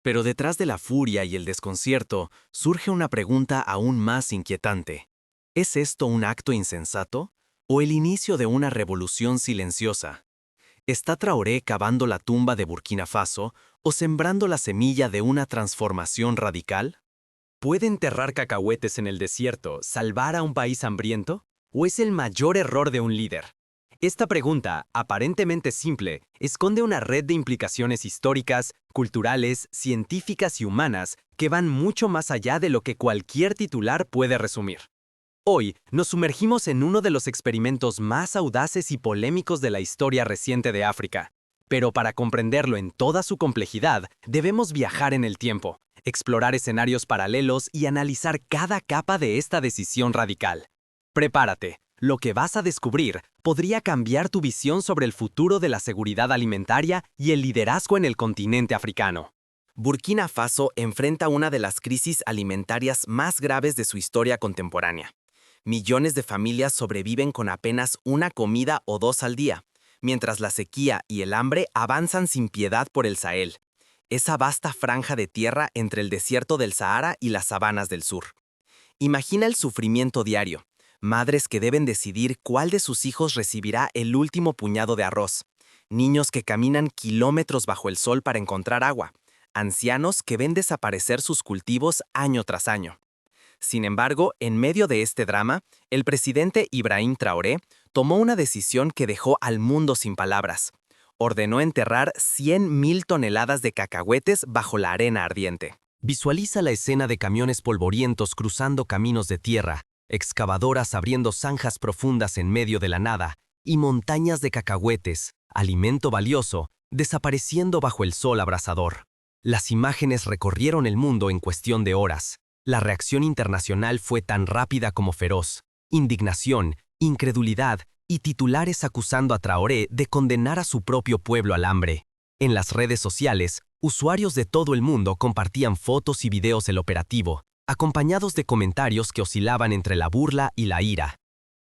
Pero detrás de la furia y el desconcierto surge una pregunta aún más inquietante. ¿Es esto un acto insensato o el inicio de una revolución silenciosa? ¿Está Traoré cavando la tumba de Burkina Faso o sembrando la semilla de una transformación radical? ¿Puede enterrar cacahuetes en el desierto salvar a un país hambriento? ¿O es el mayor error de un líder? Esta pregunta, aparentemente simple, esconde una red de implicaciones históricas, culturales, científicas y humanas que van mucho más allá de lo que cualquier titular puede resumir. Hoy nos sumergimos en uno de los experimentos más audaces y polémicos de la historia reciente de África. Pero para comprenderlo en toda su complejidad, debemos viajar en el tiempo, explorar escenarios paralelos y analizar cada capa de esta decisión radical. Prepárate, lo que vas a descubrir podría cambiar tu visión sobre el futuro de la seguridad alimentaria y el liderazgo en el continente africano. Burkina Faso enfrenta una de las crisis alimentarias más graves de su historia contemporánea. Millones de familias sobreviven con apenas una comida o dos al día, mientras la sequía y el hambre avanzan sin piedad por el Sahel, esa vasta franja de tierra entre el desierto del Sahara y las sabanas del sur. Imagina el sufrimiento diario, madres que deben decidir cuál de sus hijos recibirá el último puñado de arroz, niños que caminan kilómetros bajo el sol para encontrar agua, ancianos que ven desaparecer sus cultivos año tras año. Sin embargo, en medio de este drama, el presidente Ibrahim Traoré tomó una decisión que dejó al mundo sin palabras. Ordenó enterrar 100.000 toneladas de cacahuetes bajo la arena ardiente. Visualiza la escena de camiones polvorientos cruzando caminos de tierra, excavadoras abriendo zanjas profundas en medio de la nada, y montañas de cacahuetes, alimento valioso, desapareciendo bajo el sol abrasador. Las imágenes recorrieron el mundo en cuestión de horas. La reacción internacional fue tan rápida como feroz. Indignación, incredulidad y titulares acusando a Traoré de condenar a su propio pueblo al hambre. En las redes sociales, usuarios de todo el mundo compartían fotos y videos del operativo, acompañados de comentarios que oscilaban entre la burla y la ira.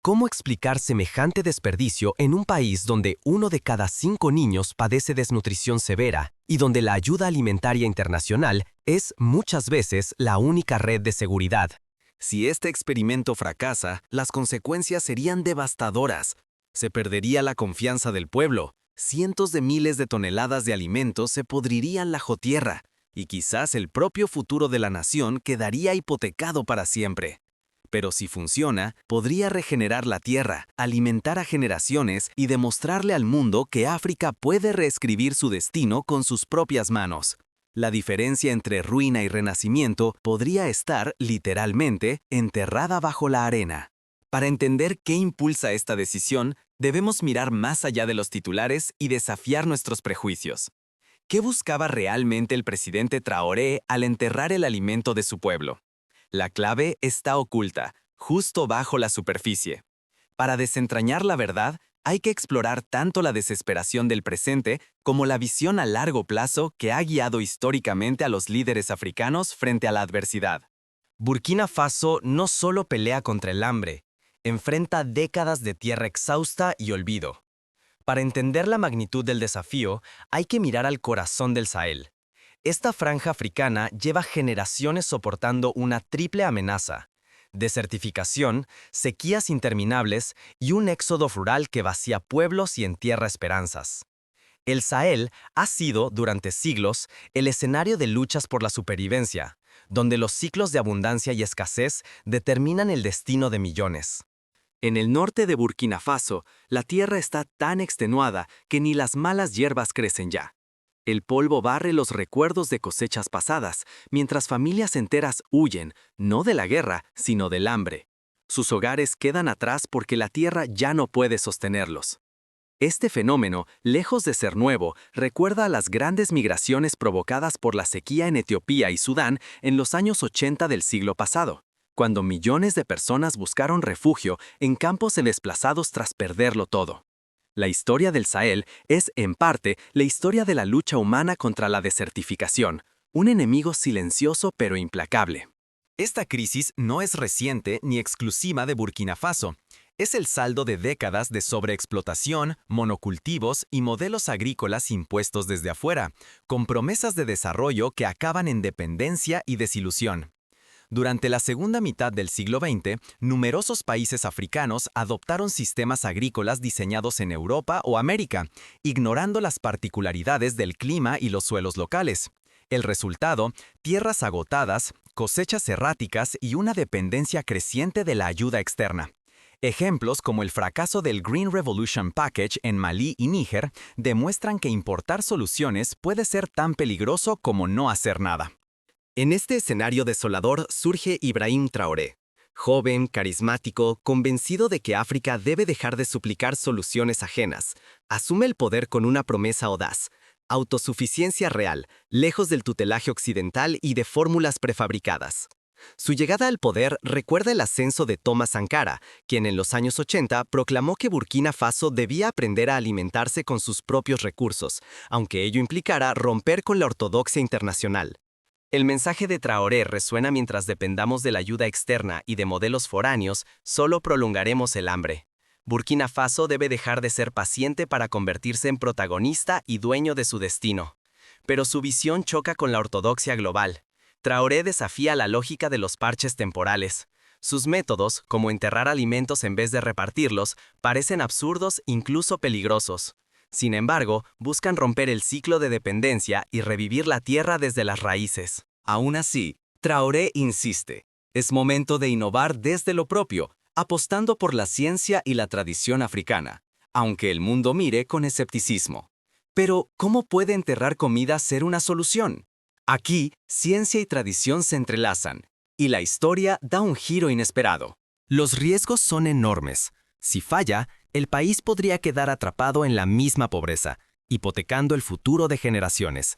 ¿Cómo explicar semejante desperdicio en un país donde 1 de cada 5 niños padece desnutrición severa y donde la ayuda alimentaria internacional es muchas veces la única red de seguridad? Si este experimento fracasa, las consecuencias serían devastadoras. Se perdería la confianza del pueblo, cientos de miles de toneladas de alimentos se podrirían bajo tierra, y quizás el propio futuro de la nación quedaría hipotecado para siempre. Pero si funciona, podría regenerar la tierra, alimentar a generaciones y demostrarle al mundo que África puede reescribir su destino con sus propias manos. La diferencia entre ruina y renacimiento podría estar, literalmente, enterrada bajo la arena. Para entender qué impulsa esta decisión, debemos mirar más allá de los titulares y desafiar nuestros prejuicios. ¿Qué buscaba realmente el presidente Traoré al enterrar el alimento de su pueblo? La clave está oculta, justo bajo la superficie. Para desentrañar la verdad, hay que explorar tanto la desesperación del presente como la visión a largo plazo que ha guiado históricamente a los líderes africanos frente a la adversidad. Burkina Faso no solo pelea contra el hambre, enfrenta décadas de tierra exhausta y olvido. Para entender la magnitud del desafío, hay que mirar al corazón del Sahel. Esta franja africana lleva generaciones soportando una triple amenaza: desertificación, sequías interminables y un éxodo rural que vacía pueblos y entierra esperanzas. El Sahel ha sido, durante siglos, el escenario de luchas por la supervivencia, donde los ciclos de abundancia y escasez determinan el destino de millones. En el norte de Burkina Faso, la tierra está tan extenuada que ni las malas hierbas crecen ya. El polvo barre los recuerdos de cosechas pasadas, mientras familias enteras huyen, no de la guerra, sino del hambre. Sus hogares quedan atrás porque la tierra ya no puede sostenerlos. Este fenómeno, lejos de ser nuevo, recuerda a las grandes migraciones provocadas por la sequía en Etiopía y Sudán en los años 80 del siglo pasado, cuando millones de personas buscaron refugio en campos desplazados tras perderlo todo. La historia del Sahel es, en parte, la historia de la lucha humana contra la desertificación, un enemigo silencioso pero implacable. Esta crisis no es reciente ni exclusiva de Burkina Faso. Es el saldo de décadas de sobreexplotación, monocultivos y modelos agrícolas impuestos desde afuera, con promesas de desarrollo que acaban en dependencia y desilusión. Durante la segunda mitad del siglo XX, numerosos países africanos adoptaron sistemas agrícolas diseñados en Europa o América, ignorando las particularidades del clima y los suelos locales. El resultado, tierras agotadas, cosechas erráticas y una dependencia creciente de la ayuda externa. Ejemplos como el fracaso del Green Revolution Package en Malí y Níger demuestran que importar soluciones puede ser tan peligroso como no hacer nada. En este escenario desolador surge Ibrahim Traoré. Joven, carismático, convencido de que África debe dejar de suplicar soluciones ajenas, asume el poder con una promesa audaz: autosuficiencia real, lejos del tutelaje occidental y de fórmulas prefabricadas. Su llegada al poder recuerda el ascenso de Thomas Sankara, quien en los años 80 proclamó que Burkina Faso debía aprender a alimentarse con sus propios recursos, aunque ello implicara romper con la ortodoxia internacional. El mensaje de Traoré resuena: mientras dependamos de la ayuda externa y de modelos foráneos, solo prolongaremos el hambre. Burkina Faso debe dejar de ser paciente para convertirse en protagonista y dueño de su destino. Pero su visión choca con la ortodoxia global. Traoré desafía la lógica de los parches temporales. Sus métodos, como enterrar alimentos en vez de repartirlos, parecen absurdos, incluso peligrosos. Sin embargo, buscan romper el ciclo de dependencia y revivir la tierra desde las raíces. Aún así, Traoré insiste: es momento de innovar desde lo propio, apostando por la ciencia y la tradición africana, aunque el mundo mire con escepticismo. Pero, ¿cómo puede enterrar comida ser una solución? Aquí, ciencia y tradición se entrelazan, y la historia da un giro inesperado. Los riesgos son enormes. Si falla, el país podría quedar atrapado en la misma pobreza, hipotecando el futuro de generaciones.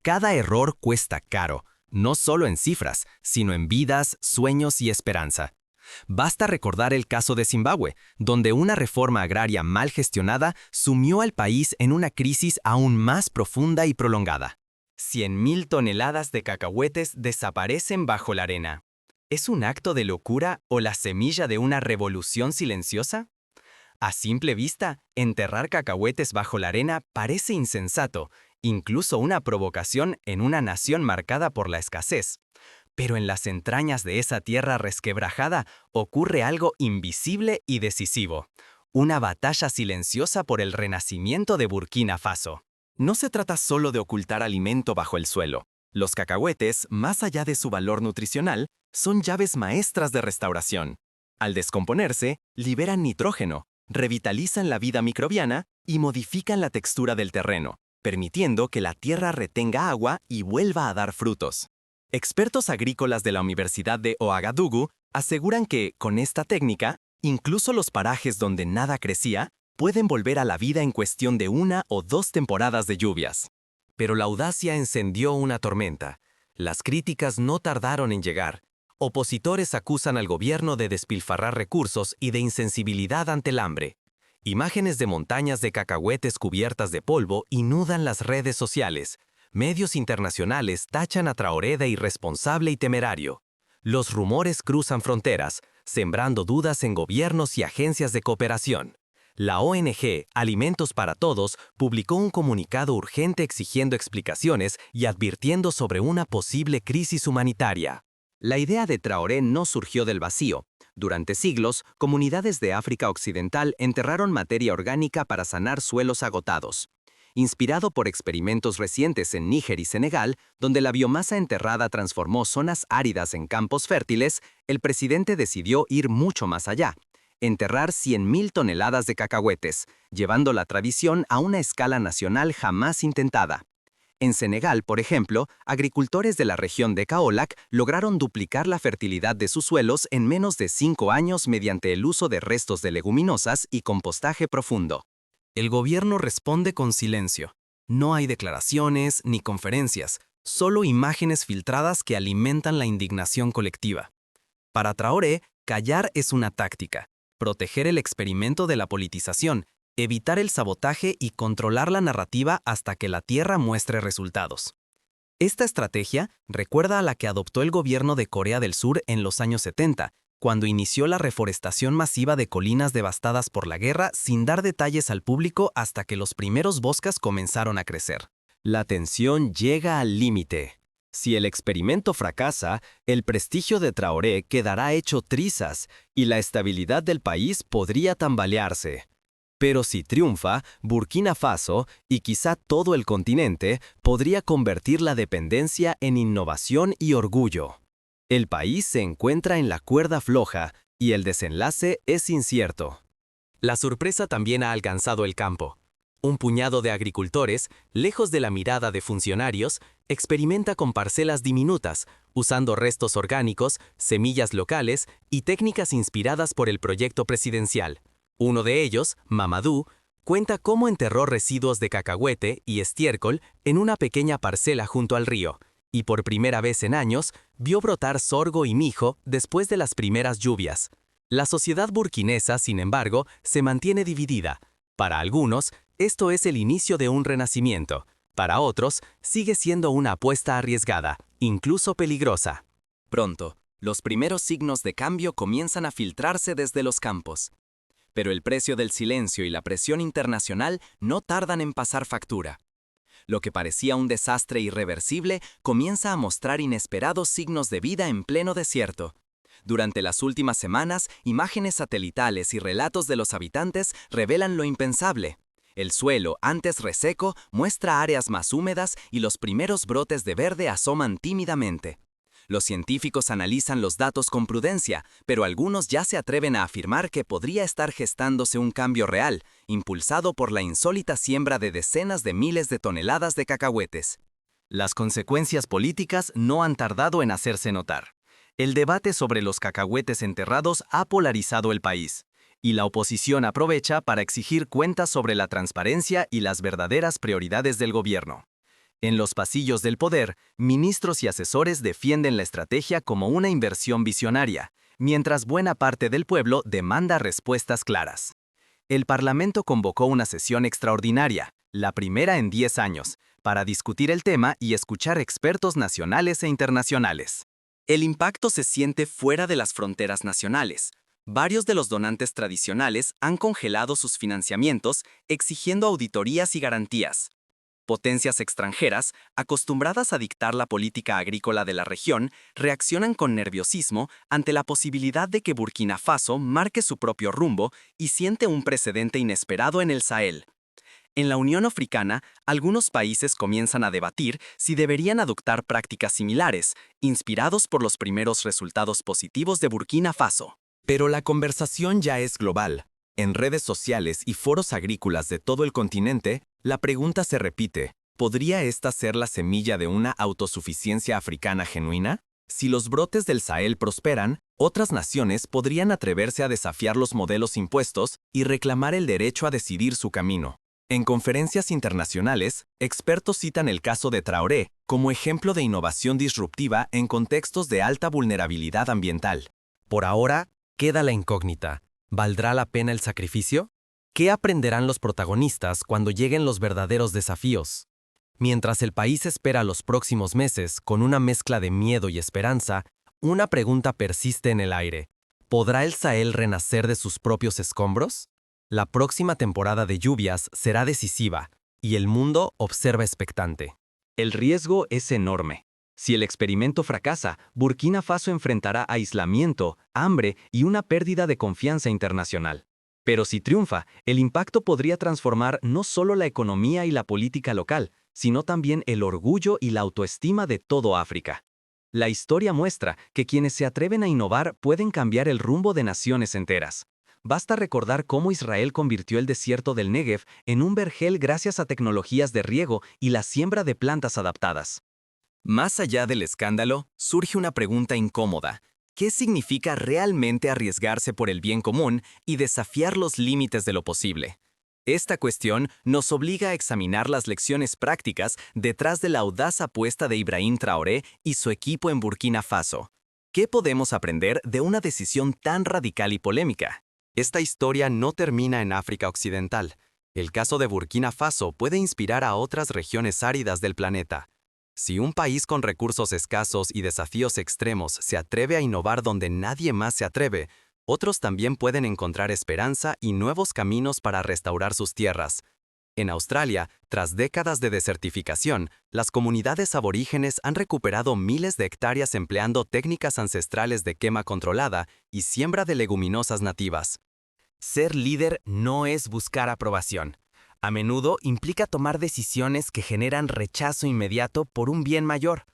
Cada error cuesta caro, no solo en cifras, sino en vidas, sueños y esperanza. Basta recordar el caso de Zimbabue, donde una reforma agraria mal gestionada sumió al país en una crisis aún más profunda y prolongada. 100.000 toneladas de cacahuetes desaparecen bajo la arena. ¿Es un acto de locura o la semilla de una revolución silenciosa? A simple vista, enterrar cacahuetes bajo la arena parece insensato, incluso una provocación en una nación marcada por la escasez. Pero en las entrañas de esa tierra resquebrajada ocurre algo invisible y decisivo: una batalla silenciosa por el renacimiento de Burkina Faso. No se trata solo de ocultar alimento bajo el suelo. Los cacahuetes, más allá de su valor nutricional, son llaves maestras de restauración. Al descomponerse, liberan nitrógeno, revitalizan la vida microbiana y modifican la textura del terreno, permitiendo que la tierra retenga agua y vuelva a dar frutos. Expertos agrícolas de la Universidad de Ouagadougou aseguran que, con esta técnica, incluso los parajes donde nada crecía pueden volver a la vida en cuestión de 1 o 2 temporadas de lluvias. Pero la audacia encendió una tormenta. Las críticas no tardaron en llegar. Opositores acusan al gobierno de despilfarrar recursos y de insensibilidad ante el hambre. Imágenes de montañas de cacahuetes cubiertas de polvo inundan las redes sociales. Medios internacionales tachan a Traoré de irresponsable y temerario. Los rumores cruzan fronteras, sembrando dudas en gobiernos y agencias de cooperación. La ONG Alimentos para Todos publicó un comunicado urgente exigiendo explicaciones y advirtiendo sobre una posible crisis humanitaria. La idea de Traoré no surgió del vacío. Durante siglos, comunidades de África Occidental enterraron materia orgánica para sanar suelos agotados. Inspirado por experimentos recientes en Níger y Senegal, donde la biomasa enterrada transformó zonas áridas en campos fértiles, el presidente decidió ir mucho más allá: enterrar 100.000 toneladas de cacahuetes, llevando la tradición a una escala nacional jamás intentada. En Senegal, por ejemplo, agricultores de la región de Kaolack lograron duplicar la fertilidad de sus suelos en menos de 5 años mediante el uso de restos de leguminosas y compostaje profundo. El gobierno responde con silencio. No hay declaraciones ni conferencias, solo imágenes filtradas que alimentan la indignación colectiva. Para Traoré, callar es una táctica: proteger el experimento de la politización, evitar el sabotaje y controlar la narrativa hasta que la tierra muestre resultados. Esta estrategia recuerda a la que adoptó el gobierno de Corea del Sur en los años 70, cuando inició la reforestación masiva de colinas devastadas por la guerra sin dar detalles al público hasta que los primeros bosques comenzaron a crecer. La tensión llega al límite. Si el experimento fracasa, el prestigio de Traoré quedará hecho trizas y la estabilidad del país podría tambalearse. Pero si triunfa, Burkina Faso, y quizá todo el continente, podría convertir la dependencia en innovación y orgullo. El país se encuentra en la cuerda floja y el desenlace es incierto. La sorpresa también ha alcanzado el campo. Un puñado de agricultores, lejos de la mirada de funcionarios, experimenta con parcelas diminutas, usando restos orgánicos, semillas locales y técnicas inspiradas por el proyecto presidencial. Uno de ellos, Mamadou, cuenta cómo enterró residuos de cacahuete y estiércol en una pequeña parcela junto al río, y por primera vez en años, vio brotar sorgo y mijo después de las primeras lluvias. La sociedad burkinesa, sin embargo, se mantiene dividida. Para algunos, esto es el inicio de un renacimiento. Para otros, sigue siendo una apuesta arriesgada, incluso peligrosa. Pronto, los primeros signos de cambio comienzan a filtrarse desde los campos. Pero el precio del silencio y la presión internacional no tardan en pasar factura. Lo que parecía un desastre irreversible comienza a mostrar inesperados signos de vida en pleno desierto. Durante las últimas semanas, imágenes satelitales y relatos de los habitantes revelan lo impensable. El suelo, antes reseco, muestra áreas más húmedas y los primeros brotes de verde asoman tímidamente. Los científicos analizan los datos con prudencia, pero algunos ya se atreven a afirmar que podría estar gestándose un cambio real, impulsado por la insólita siembra de decenas de miles de toneladas de cacahuetes. Las consecuencias políticas no han tardado en hacerse notar. El debate sobre los cacahuetes enterrados ha polarizado el país, y la oposición aprovecha para exigir cuentas sobre la transparencia y las verdaderas prioridades del gobierno. En los pasillos del poder, ministros y asesores defienden la estrategia como una inversión visionaria, mientras buena parte del pueblo demanda respuestas claras. El Parlamento convocó una sesión extraordinaria, la primera en 10 años, para discutir el tema y escuchar expertos nacionales e internacionales. El impacto se siente fuera de las fronteras nacionales. Varios de los donantes tradicionales han congelado sus financiamientos, exigiendo auditorías y garantías. Potencias extranjeras, acostumbradas a dictar la política agrícola de la región, reaccionan con nerviosismo ante la posibilidad de que Burkina Faso marque su propio rumbo y siente un precedente inesperado en el Sahel. En la Unión Africana, algunos países comienzan a debatir si deberían adoptar prácticas similares, inspirados por los primeros resultados positivos de Burkina Faso. Pero la conversación ya es global. En redes sociales y foros agrícolas de todo el continente, la pregunta se repite: ¿podría esta ser la semilla de una autosuficiencia africana genuina? Si los brotes del Sahel prosperan, otras naciones podrían atreverse a desafiar los modelos impuestos y reclamar el derecho a decidir su camino. En conferencias internacionales, expertos citan el caso de Traoré como ejemplo de innovación disruptiva en contextos de alta vulnerabilidad ambiental. Por ahora, queda la incógnita. ¿Valdrá la pena el sacrificio? ¿Qué aprenderán los protagonistas cuando lleguen los verdaderos desafíos? Mientras el país espera los próximos meses con una mezcla de miedo y esperanza, una pregunta persiste en el aire. ¿Podrá el Sahel renacer de sus propios escombros? La próxima temporada de lluvias será decisiva, y el mundo observa expectante. El riesgo es enorme. Si el experimento fracasa, Burkina Faso enfrentará aislamiento, hambre y una pérdida de confianza internacional. Pero si triunfa, el impacto podría transformar no solo la economía y la política local, sino también el orgullo y la autoestima de todo África. La historia muestra que quienes se atreven a innovar pueden cambiar el rumbo de naciones enteras. Basta recordar cómo Israel convirtió el desierto del Negev en un vergel gracias a tecnologías de riego y la siembra de plantas adaptadas. Más allá del escándalo, surge una pregunta incómoda. ¿Qué significa realmente arriesgarse por el bien común y desafiar los límites de lo posible? Esta cuestión nos obliga a examinar las lecciones prácticas detrás de la audaz apuesta de Ibrahim Traoré y su equipo en Burkina Faso. ¿Qué podemos aprender de una decisión tan radical y polémica? Esta historia no termina en África Occidental. El caso de Burkina Faso puede inspirar a otras regiones áridas del planeta. Si un país con recursos escasos y desafíos extremos se atreve a innovar donde nadie más se atreve, otros también pueden encontrar esperanza y nuevos caminos para restaurar sus tierras. En Australia, tras décadas de desertificación, las comunidades aborígenes han recuperado miles de hectáreas empleando técnicas ancestrales de quema controlada y siembra de leguminosas nativas. Ser líder no es buscar aprobación. A menudo implica tomar decisiones que generan rechazo inmediato por un bien mayor.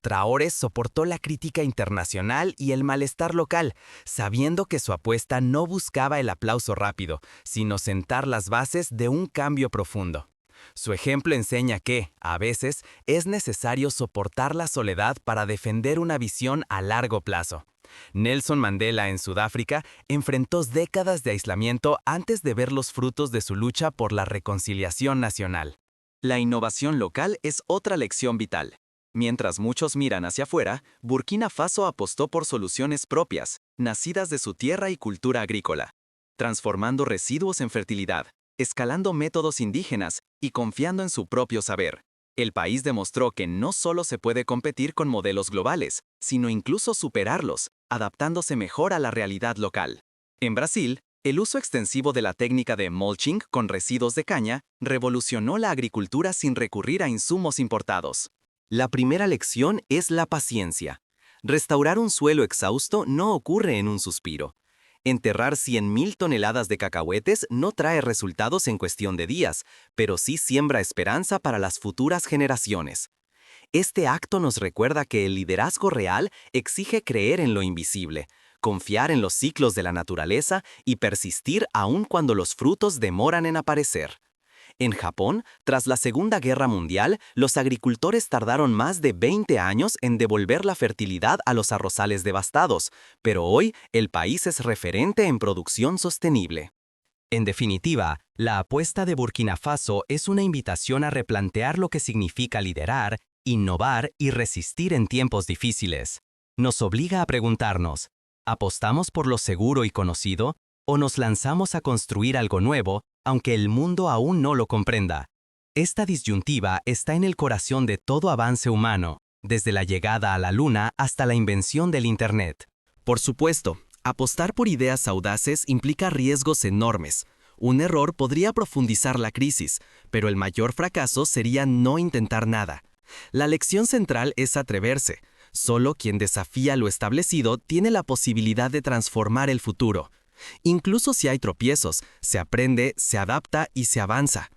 Traoré soportó la crítica internacional y el malestar local, sabiendo que su apuesta no buscaba el aplauso rápido, sino sentar las bases de un cambio profundo. Su ejemplo enseña que, a veces, es necesario soportar la soledad para defender una visión a largo plazo. Nelson Mandela en Sudáfrica enfrentó décadas de aislamiento antes de ver los frutos de su lucha por la reconciliación nacional. La innovación local es otra lección vital. Mientras muchos miran hacia afuera, Burkina Faso apostó por soluciones propias, nacidas de su tierra y cultura agrícola, transformando residuos en fertilidad, escalando métodos indígenas y confiando en su propio saber. El país demostró que no solo se puede competir con modelos globales, sino incluso superarlos, adaptándose mejor a la realidad local. En Brasil, el uso extensivo de la técnica de mulching con residuos de caña revolucionó la agricultura sin recurrir a insumos importados. La primera lección es la paciencia. Restaurar un suelo exhausto no ocurre en un suspiro. Enterrar 100.000 toneladas de cacahuetes no trae resultados en cuestión de días, pero sí siembra esperanza para las futuras generaciones. Este acto nos recuerda que el liderazgo real exige creer en lo invisible, confiar en los ciclos de la naturaleza y persistir aun cuando los frutos demoran en aparecer. En Japón, tras la Segunda Guerra Mundial, los agricultores tardaron más de 20 años en devolver la fertilidad a los arrozales devastados, pero hoy el país es referente en producción sostenible. En definitiva, la apuesta de Burkina Faso es una invitación a replantear lo que significa liderar, innovar y resistir en tiempos difíciles. Nos obliga a preguntarnos, ¿apostamos por lo seguro y conocido o nos lanzamos a construir algo nuevo, aunque el mundo aún no lo comprenda? Esta disyuntiva está en el corazón de todo avance humano, desde la llegada a la Luna hasta la invención del Internet. Por supuesto, apostar por ideas audaces implica riesgos enormes. Un error podría profundizar la crisis, pero el mayor fracaso sería no intentar nada. La lección central es atreverse. Solo quien desafía lo establecido tiene la posibilidad de transformar el futuro. Incluso si hay tropiezos, se aprende, se adapta y se avanza.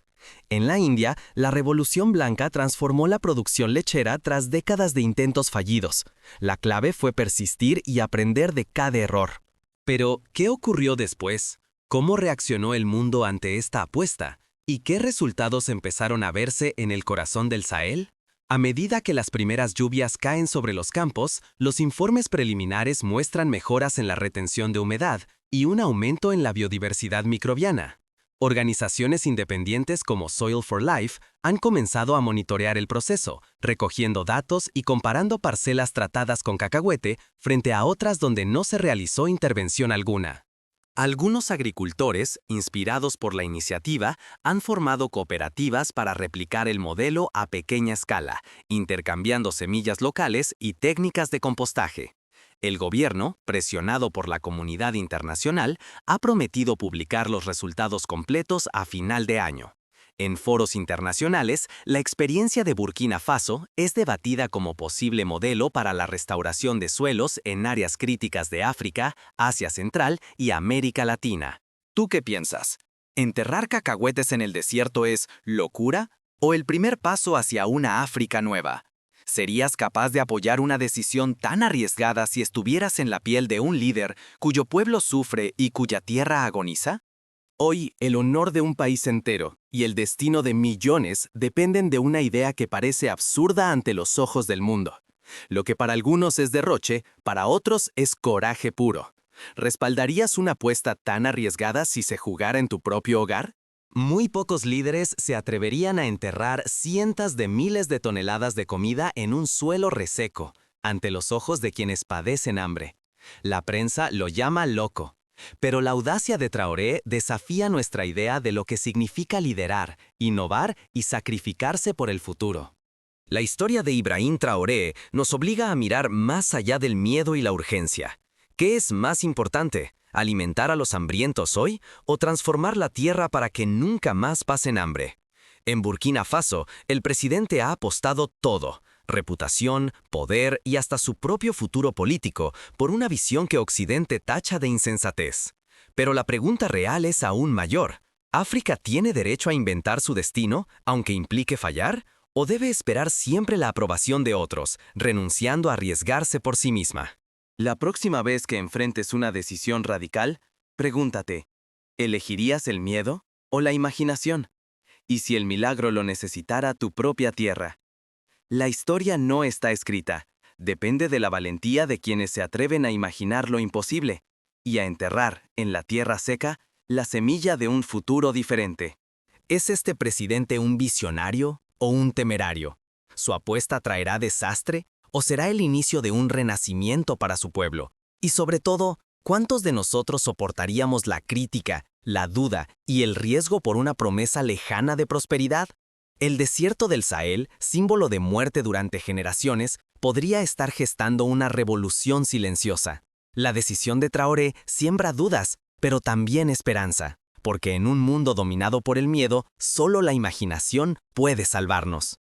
En la India, la Revolución Blanca transformó la producción lechera tras décadas de intentos fallidos. La clave fue persistir y aprender de cada error. Pero, ¿qué ocurrió después? ¿Cómo reaccionó el mundo ante esta apuesta? ¿Y qué resultados empezaron a verse en el corazón del Sahel? A medida que las primeras lluvias caen sobre los campos, los informes preliminares muestran mejoras en la retención de humedad y un aumento en la biodiversidad microbiana. Organizaciones independientes como Soil for Life han comenzado a monitorear el proceso, recogiendo datos y comparando parcelas tratadas con cacahuete frente a otras donde no se realizó intervención alguna. Algunos agricultores, inspirados por la iniciativa, han formado cooperativas para replicar el modelo a pequeña escala, intercambiando semillas locales y técnicas de compostaje. El gobierno, presionado por la comunidad internacional, ha prometido publicar los resultados completos a final de año. En foros internacionales, la experiencia de Burkina Faso es debatida como posible modelo para la restauración de suelos en áreas críticas de África, Asia Central y América Latina. ¿Tú qué piensas? ¿Enterrar cacahuetes en el desierto es locura o el primer paso hacia una África nueva? ¿Serías capaz de apoyar una decisión tan arriesgada si estuvieras en la piel de un líder cuyo pueblo sufre y cuya tierra agoniza? Hoy, el honor de un país entero y el destino de millones dependen de una idea que parece absurda ante los ojos del mundo. Lo que para algunos es derroche, para otros es coraje puro. ¿Respaldarías una apuesta tan arriesgada si se jugara en tu propio hogar? Muy pocos líderes se atreverían a enterrar cientos de miles de toneladas de comida en un suelo reseco, ante los ojos de quienes padecen hambre. La prensa lo llama loco. Pero la audacia de Traoré desafía nuestra idea de lo que significa liderar, innovar y sacrificarse por el futuro. La historia de Ibrahim Traoré nos obliga a mirar más allá del miedo y la urgencia. ¿Qué es más importante? ¿Alimentar a los hambrientos hoy o transformar la tierra para que nunca más pasen hambre? En Burkina Faso, el presidente ha apostado todo: reputación, poder y hasta su propio futuro político por una visión que Occidente tacha de insensatez. Pero la pregunta real es aún mayor. ¿África tiene derecho a inventar su destino, aunque implique fallar? ¿O debe esperar siempre la aprobación de otros, renunciando a arriesgarse por sí misma? La próxima vez que enfrentes una decisión radical, pregúntate, ¿elegirías el miedo o la imaginación? Y si el milagro lo necesitara tu propia tierra. La historia no está escrita, depende de la valentía de quienes se atreven a imaginar lo imposible y a enterrar en la tierra seca la semilla de un futuro diferente. ¿Es este presidente un visionario o un temerario? ¿Su apuesta traerá desastre o será el inicio de un renacimiento para su pueblo? Y sobre todo, ¿cuántos de nosotros soportaríamos la crítica, la duda y el riesgo por una promesa lejana de prosperidad? El desierto del Sahel, símbolo de muerte durante generaciones, podría estar gestando una revolución silenciosa. La decisión de Traoré siembra dudas, pero también esperanza, porque en un mundo dominado por el miedo, solo la imaginación puede salvarnos.